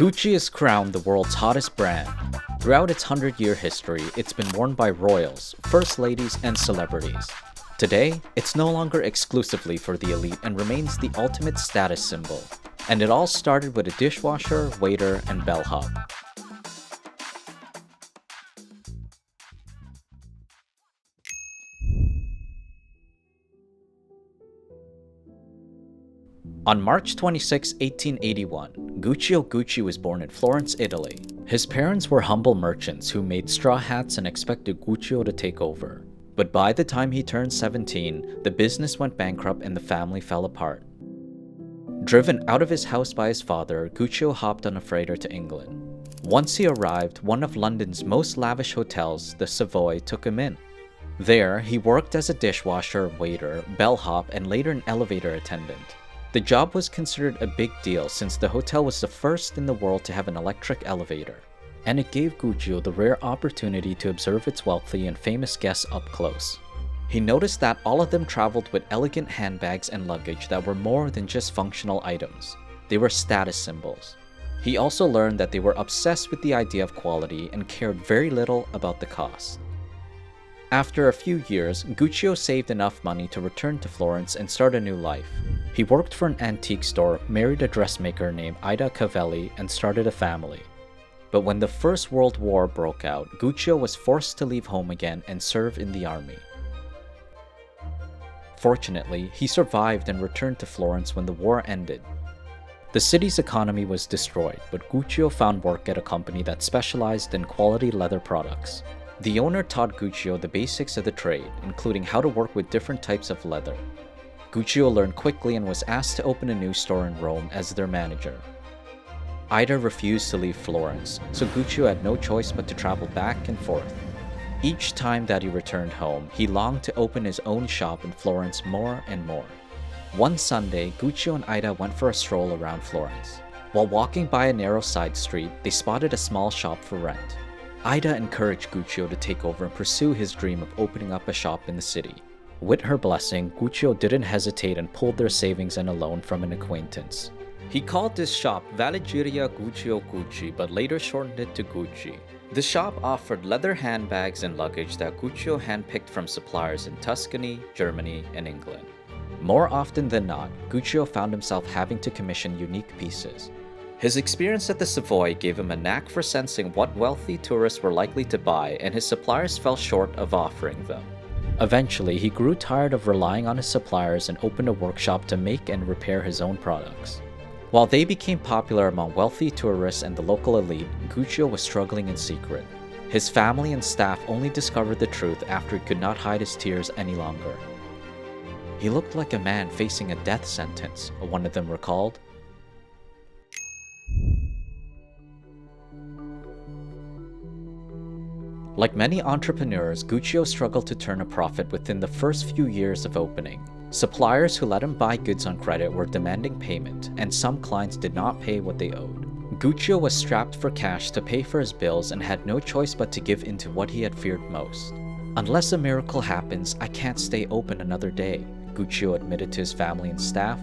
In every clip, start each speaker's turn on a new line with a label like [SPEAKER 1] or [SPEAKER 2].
[SPEAKER 1] Gucci is crowned the world's hottest brand. Throughout its 100-year history, it's been worn by royals, first ladies, and celebrities. Today, it's no longer exclusively for the elite and remains the ultimate status symbol. And it all started with a dishwasher, waiter, and bellhop. On March 26, 1881, Guccio Gucci was born in Florence, Italy. His parents were humble merchants who made straw hats and expected Guccio to take over. But by the time he turned 17, the business went bankrupt and the family fell apart. Driven out of his house by his father, Guccio hopped on a freighter to England. Once he arrived, one of London's most lavish hotels, the Savoy, took him in. There, he worked as a dishwasher, waiter, bellhop, and later an elevator attendant. The job was considered a big deal since the hotel was the first in the world to have an electric elevator, and it gave Guccio the rare opportunity to observe its wealthy and famous guests up close. He noticed that all of them traveled with elegant handbags and luggage that were more than just functional items. They were status symbols. He also learned that they were obsessed with the idea of quality and cared very little about the cost. After a few years, Guccio saved enough money to return to Florence and start a new life. He worked for an antique store, married a dressmaker named AIDA CALVELLI, and started a family. But when the First World War broke out, Guccio was forced to leave home again and serve in the army. Fortunately, he survived and returned to Florence when the war ended. The city's economy was destroyed, but Guccio found work at a company that specialized in quality leather products. The owner taught Guccio the basics of the trade, including how to work with different types of leather. Guccio learned quickly and was asked to open a new store in Rome as their manager. AIDA refused to leave Florence, so Guccio had no choice but to travel back and forth. Each time that he returned home, he longed to open his own shop in Florence more and more. One Sunday, Guccio and AIDA went for a stroll around Florence. While walking by a narrow side street, they spotted a small shop for rent. AIDA encouraged Guccio to take over and pursue his dream of opening up a shop in the city. With her blessing, Guccio didn't hesitate and pulled their savings and a loan from an acquaintance. He called this shop Valigeria GUCCIO GUCCI, but later shortened it to Gucci. The shop offered leather handbags and luggage that Guccio handpicked from suppliers in Tuscany, Germany, and England. More often than not, Guccio found himself having to commission unique pieces. His experience at the Savoy gave him a knack for sensing what wealthy tourists were likely to buy, and his suppliers fell short of offering them. Eventually, he grew tired of relying on his suppliers and opened a workshop to make and repair his own products. While they became popular among wealthy tourists and the local elite, Guccio was struggling in secret. His family and staff only discovered the truth after he could not hide his tears any longer. He looked like a man facing a death sentence, one of them recalled. Like many entrepreneurs, Guccio struggled to turn a profit within the first few years of opening. Suppliers who let him buy goods on credit were demanding payment, and some clients did not pay what they owed. Guccio was strapped for cash to pay for his bills and had no choice but to give in to what he had feared most. "Unless a miracle happens, I can't stay open another day," Guccio admitted to his family and staff.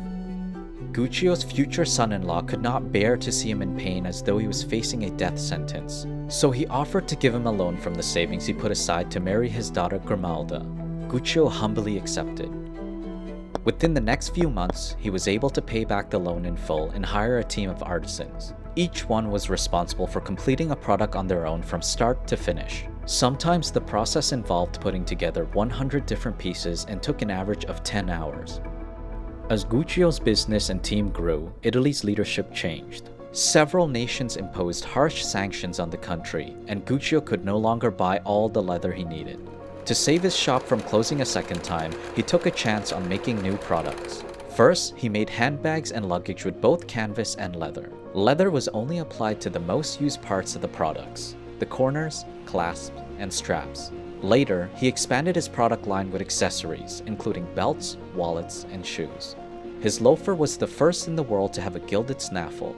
[SPEAKER 1] Guccio's future son-in-law could not bear to see him in pain as though he was facing a death sentence, so he offered to give him a loan from the savings he put aside to marry his daughter Grimalda. Guccio humbly accepted. Within the next few months, he was able to pay back the loan in full and hire a team of artisans. Each one was responsible for completing a product on their own from start to finish. Sometimes the process involved putting together 100 different pieces and took an average of 10 hours. As Guccio's business and team grew, Italy's leadership changed. Several nations imposed harsh sanctions on the country, and Guccio could no longer buy all the leather he needed. To save his shop from closing a second time, he took a chance on making new products. First, he made handbags and luggage with both canvas and leather. Leather was only applied to the most used parts of the products: the corners, clasps, and straps. Later, he expanded his product line with accessories, including belts, wallets, and shoes. His loafer was the first in the world to have a gilded snaffle.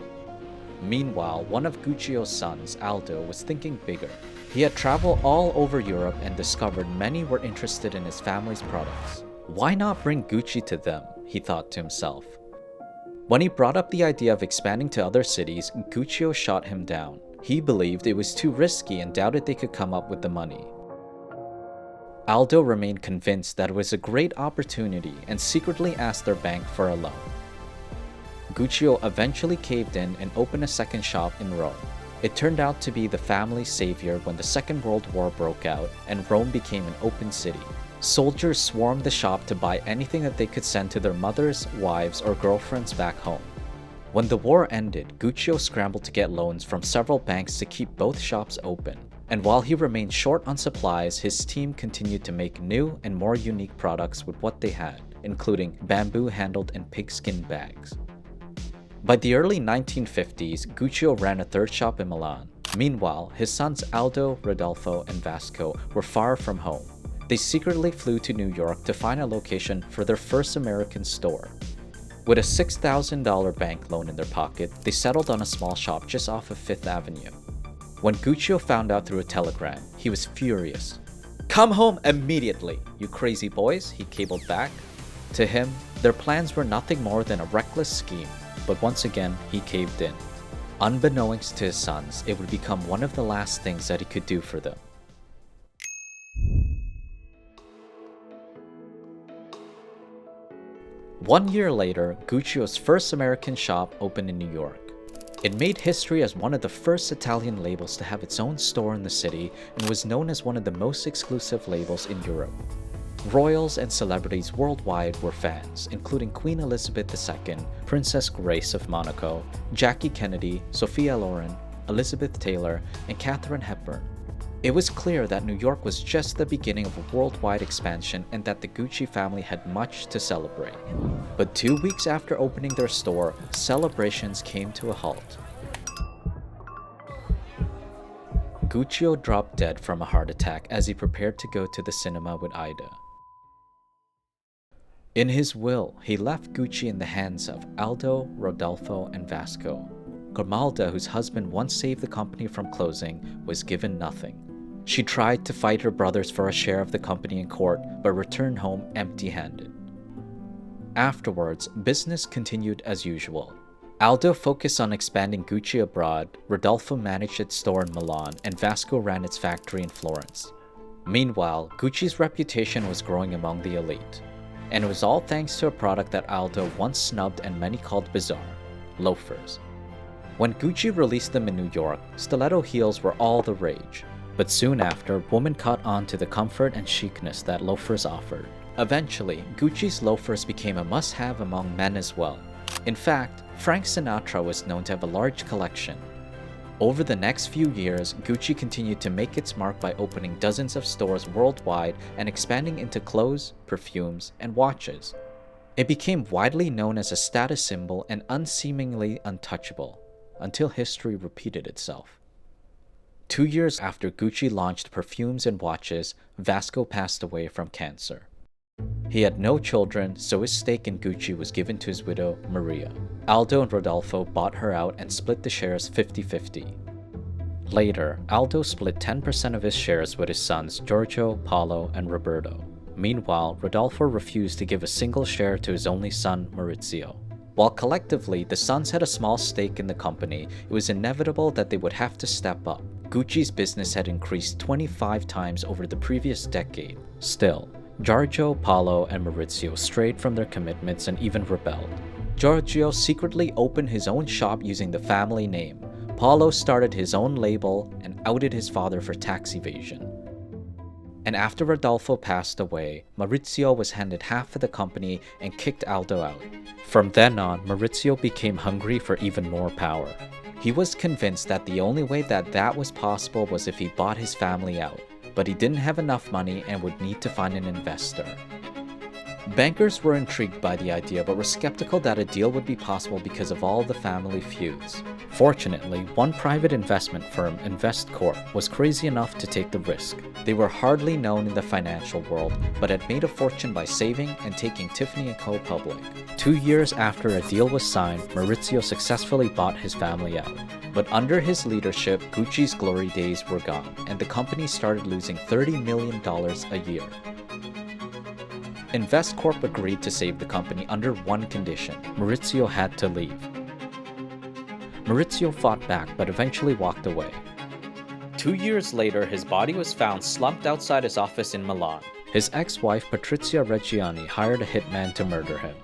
[SPEAKER 1] Meanwhile, one of Guccio's sons, Aldo, was thinking bigger. He had traveled all over Europe and discovered many were interested in his family's products. Why not bring Gucci to them, he thought to himself. When he brought up the idea of expanding to other cities, Guccio shot him down. He believed it was too risky and doubted they could come up with the money. Aldo remained convinced that it was a great opportunity and secretly asked their bank for a loan. Guccio eventually caved in and opened a second shop in Rome. It turned out to be the family's savior when the Second World War broke out and Rome became an open city. Soldiers swarmed the shop to buy anything that they could send to their mothers, wives, or girlfriends back home. When the war ended, Guccio scrambled to get loans from several banks to keep both shops open. And while he remained short on supplies, his team continued to make new and more unique products with what they had, including bamboo-handled and pigskin bags. By the early 1950s, Guccio ran a third shop in Milan. Meanwhile, his sons Aldo, Rodolfo, and Vasco were far from home. They secretly flew to New York to find a location for their first American store. With a $6,000 bank loan in their pocket, they settled on a small shop just off of Fifth Avenue. When Guccio found out through a telegram, he was furious. "Come home immediately, you crazy boys," he cabled back. To him, their plans were nothing more than a reckless scheme, but once again, he caved in. Unbeknownst to his sons, it would become one of the last things that he could do for them. One year later, Guccio's first American shop opened in New York. It made history as one of the first Italian labels to have its own store in the city and was known as one of the most exclusive labels in Europe. Royals and celebrities worldwide were fans, including Queen Elizabeth II, Princess Grace of Monaco, Jackie Kennedy, Sophia Loren, Elizabeth Taylor, and Katharine Hepburn. It was clear that New York was just the beginning of a worldwide expansion and that the Gucci family had much to celebrate. But 2 weeks after opening their store, celebrations came to a halt. Guccio dropped dead from a heart attack as he prepared to go to the cinema with AIDA. In his will, he left Gucci in the hands of Aldo, Rodolfo, and Vasco. Grimalda, whose husband once saved the company from closing, was given nothing. She tried to fight her brothers for a share of the company in court, but returned home empty-handed. Afterwards, business continued as usual. Aldo focused on expanding Gucci abroad, Rodolfo managed its store in Milan, and Vasco ran its factory in Florence. Meanwhile, Gucci's reputation was growing among the elite. And it was all thanks to a product that Aldo once snubbed and many called bizarre: loafers. When Gucci released them in New York, stiletto heels were all the rage. But soon after, women caught on to the comfort and chicness that loafers offered. Eventually, Gucci's loafers became a must-have among men as well. In fact, Frank Sinatra was known to have a large collection. Over the next few years, Gucci continued to make its mark by opening dozens of stores worldwide and expanding into clothes, perfumes, and watches. It became widely known as a status symbol and unseemingly untouchable, until history repeated itself. 2 years after Gucci launched perfumes and watches, Vasco passed away from cancer. He had no children, so his stake in Gucci was given to his widow, Maria. Aldo and Rodolfo bought her out and split the shares 50-50. Later, Aldo split 10% of his shares with his sons Giorgio, Paolo, and Roberto. Meanwhile, Rodolfo refused to give a single share to his only son, Maurizio. While collectively, the sons had a small stake in the company, it was inevitable that they would have to step up. Gucci's business had increased 25 times over the previous decade. Still, Giorgio, Paolo, and Maurizio strayed from their commitments and even rebelled. Giorgio secretly opened his own shop using the family name. Paolo started his own label and outed his father for tax evasion. And after Rodolfo passed away, Maurizio was handed half of the company and kicked Aldo out. From then on, Maurizio became hungry for even more power. He was convinced that the only way that was possible was if he bought his family out, but he didn't have enough money and would need to find an investor. Bankers were intrigued by the idea but were skeptical that a deal would be possible because of all the family feuds. Fortunately, one private investment firm, Investcorp, was crazy enough to take the risk. They were hardly known in the financial world, but had made a fortune by saving and taking Tiffany & Co. public. 2 years after a deal was signed, Maurizio successfully bought his family out. But under his leadership, Gucci's glory days were gone, and the company started losing $30 million a year. Investcorp agreed to save the company under one condition: Maurizio had to leave. Maurizio fought back but eventually walked away. 2 years later, his body was found slumped outside his office in Milan. His ex-wife Patrizia Reggiani hired a hitman to murder him.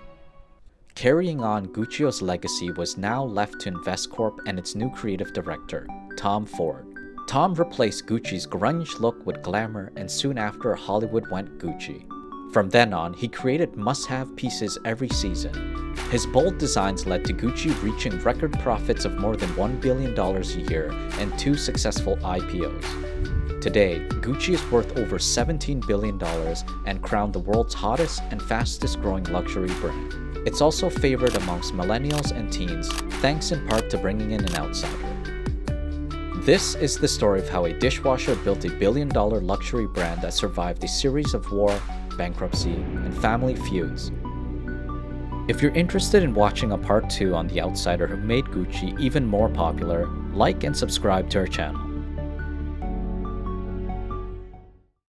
[SPEAKER 1] Carrying on Guccio's legacy was now left to Investcorp and its new creative director, Tom Ford. Tom replaced Gucci's grunge look with glamour, and soon after, Hollywood went Gucci. From then on, he created must-have pieces every season. His bold designs led to Gucci reaching record profits of more than $1 billion a year and 2 successful IPOs. Today, Gucci is worth over $17 billion and crowned the world's hottest and fastest-growing luxury brand. It's also favored amongst millennials and teens, thanks in part to bringing in an outsider. This is the story of how a dishwasher built a billion-dollar luxury brand that survived a series of war, bankruptcy, and family feuds. If you're interested in watching a part 2 on the outsider who made Gucci even more popular, like and subscribe to our channel.